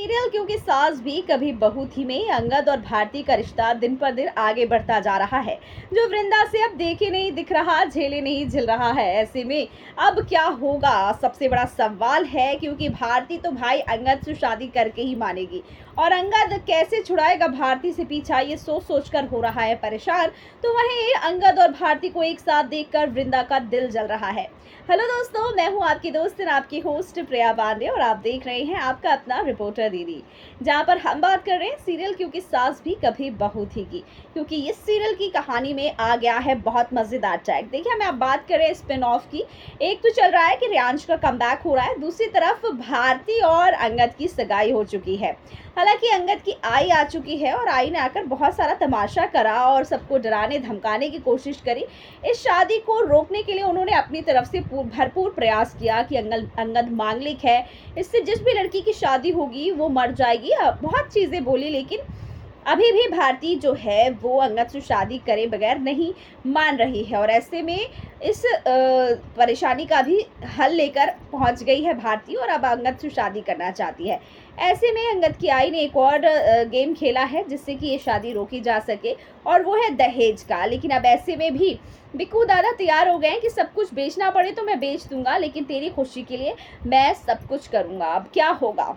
Serial क्योंकि सास भी कभी बहू थी में अंगद और भारती का रिश्ता दिन पर दिन आगे बढ़ता जा रहा है। जो वृंदा से अब देखे नहीं दिख रहा, झेले नहीं झिल रहा है। ऐसे में अब क्या होगा, सबसे बड़ा सवाल है, क्योंकि भारती तो भाई अंगद से शादी करके ही मानेगी और अंगद कैसे छुड़ाएगा भारती से पीछा, ये सोच सोच कर हो रहा है परेशान। तो वहीं अंगद और भारती को एक साथ देखकर वृंदा का दिल जल रहा है। हेलो दोस्तों, मैं हूं आपकी दोस्त और आपकी होस्ट प्रिया पांडे और आप देख रहे हैं आपका अपना रिपोर्टर दीदी, जहां पर हम बात कर रहे हैं सीरियल क्योंकि सास भी कभी बहू थी की, क्योंकि इस सीरियल की कहानी में आ गया है बहुत मजेदार ट्रैक। देखिए, हमें अब बात करें स्पिन ऑफ की। एक तो चल रहा है कि रियांश का कमबैक हो रहा है, दूसरी तरफ भारती और अंगद की सगाई हो चुकी है। हालांकि अंगद की आई आ चुकी है और आई ने आकर बहुत सारा तमाशा करा और सबको डराने धमकाने की कोशिश करी। इस शादी को रोकने के लिए उन्होंने अपनी तरफ से भरपूर प्रयास किया कि अंगद मांगलिक है, इससे जिस भी लड़की की शादी होगी वो मर जाएगी। बहुत चीज़ें बोली, लेकिन अभी भी भारती जो है वो अंगद से शादी करे बगैर नहीं मान रही है। और ऐसे में इस परेशानी का भी हल लेकर पहुंच गई है भारती और अब अंगद से शादी करना चाहती है। ऐसे में अंगद की आई ने एक और गेम खेला है जिससे कि ये शादी रोकी जा सके, और वो है दहेज का। लेकिन अब ऐसे में भी बिक्कू दादा तैयार हो गए हैं कि सब कुछ बेचना पड़े तो मैं बेच दूंगा, लेकिन तेरी खुशी के लिए मैं सब कुछ करूंगा। अब क्या होगा?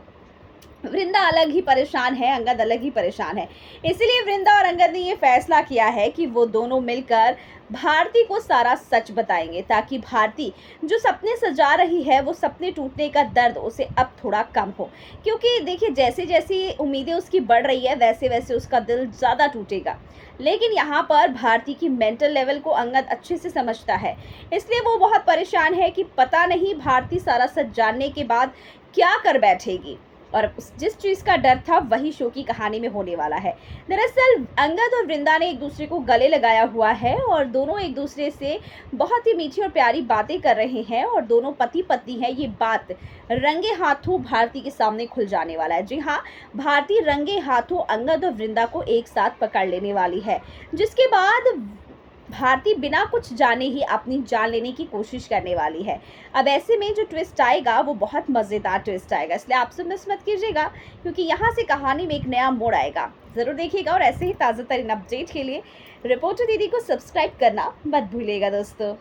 वृंदा अलग ही परेशान है, अंगद अलग ही परेशान है। इसीलिए वृंदा और अंगद ने ये फैसला किया है कि वो दोनों मिलकर भारती को सारा सच बताएंगे, ताकि भारती जो सपने सजा रही है वो सपने टूटने का दर्द उसे अब थोड़ा कम हो। क्योंकि देखिए, जैसे जैसे उम्मीदें उसकी बढ़ रही है वैसे वैसे उसका दिल ज़्यादा टूटेगा। लेकिन यहाँ पर भारती की मेंटल लेवल को अंगद अच्छे से समझता है, इसलिए वो बहुत परेशान है कि पता नहीं भारती सारा सच जानने के बाद क्या कर बैठेगी। और जिस चीज़ का डर था वही शो की कहानी में होने वाला है। दरअसल अंगद और वृंदा ने एक दूसरे को गले लगाया हुआ है और दोनों एक दूसरे से बहुत ही मीठी और प्यारी बातें कर रहे हैं और दोनों पति पत्नी हैं। ये बात रंगे हाथों भारती के सामने खुल जाने वाला है। जी हाँ, भारती रंगे हाथों अंगद और वृंदा को एक साथ पकड़ लेने वाली है, जिसके बाद भारती बिना कुछ जाने ही अपनी जान लेने की कोशिश करने वाली है। अब ऐसे में जो ट्विस्ट आएगा वो बहुत मज़ेदार ट्विस्ट आएगा, इसलिए आप सब मिस मत कीजिएगा, क्योंकि यहाँ से कहानी में एक नया मोड़ आएगा। ज़रूर देखिएगा और ऐसे ही ताज़ा तरीन अपडेट के लिए रिपोर्टर दीदी को सब्सक्राइब करना मत भूलिएगा दोस्तों।